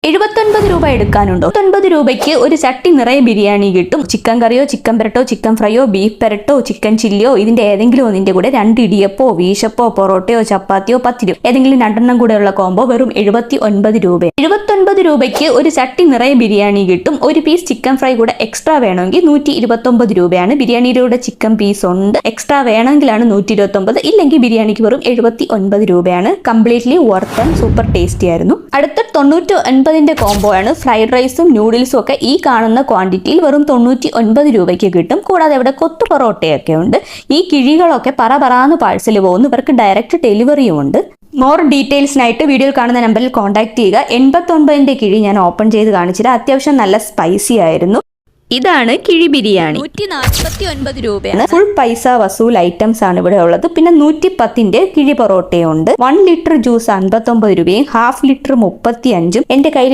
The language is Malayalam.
79 രൂപ എടുക്കാനുണ്ടോ? 79 രൂപയ്ക്ക് ഒരു ചട്ടി നിറയെ ബിരിയാണി കിട്ടും. ചിക്കൻ കറിയോ, ചിക്കൻ പെരട്ടോ, ചിക്കൻ ഫ്രൈയോ, ബീഫ് പെരട്ടോ, ചിക്കൻ ചില്ലിയോ, ഇതിന്റെ ഏതെങ്കിലും ഒന്നിന്റെ കൂടെ 2 ഇടിയപ്പോ, വീശപ്പോ, പൊറോട്ടയോ, ചപ്പാത്തിയോ, പത്തിരിയോ ഏതെങ്കിലും 2 കൂടെയുള്ള കോംബോ വെറും 79 രൂപ. 79 രൂപയ്ക്ക് ഒരു ചട്ടി നിറയെ ബിരിയാണി കിട്ടും. ഒരു പീസ് ചിക്കൻ ഫ്രൈ കൂടെ എക്സ്ട്രാ വേണമെങ്കിൽ 129 രൂപയാണ്. ബിരിയാണിയുടെ കൂടെ ചിക്കൻ പീസ് ഉണ്ട്, എക്സ്ട്രാ വേണമെങ്കിലാണ് 129, ഇല്ലെങ്കിൽ ബിരിയാണിക്ക് വെറും 79 രൂപയാണ്. Completely worth and super tasty ആയിരുന്നു. അടുത്ത 99 കോംബോ ആണ്. ഫ്രൈഡ് റൈസും നൂഡിൽസും ഒക്കെ ഈ കാണുന്ന ക്വാണ്ടിറ്റിയിൽ വെറും 99 രൂപയ്ക്ക് കിട്ടും. കൂടാതെ ഇവിടെ കൊത്തു പൊറോട്ടയൊക്കെ ഉണ്ട്. ഈ കിഴികളൊക്കെ പറന്ന് പാഴ്സൽ പോകുന്നു. ഇവർക്ക് ഡയറക്റ്റ് ഡെലിവറിയും ഉണ്ട്. മോർ ഡീറ്റെയിൽസിനായിട്ട് വീഡിയോയിൽ കാണുന്ന നമ്പറിൽ കോൺടാക്ട് ചെയ്യുക. 89ന്റെ കിഴി ഞാൻ ഓപ്പൺ ചെയ്ത് കാണിച്ചിട്ട് അത്യാവശ്യം നല്ല സ്പൈസി ആയിരുന്നു. ഇതാണ് കിഴി ബിരിയാണി. 149 രൂപയാണ്. ഫുൾ പൈസ വസൂൽ ഐറ്റംസ് ആണ് ഇവിടെ ഉള്ളത്. പിന്നെ 110ന്റെ കിഴി പൊറോട്ടയുണ്ട്. 1 ലിറ്റർ ജ്യൂസ് 59 രൂപയും, ഹാഫ് ലിറ്റർ 35. എന്റെ കയ്യിൽ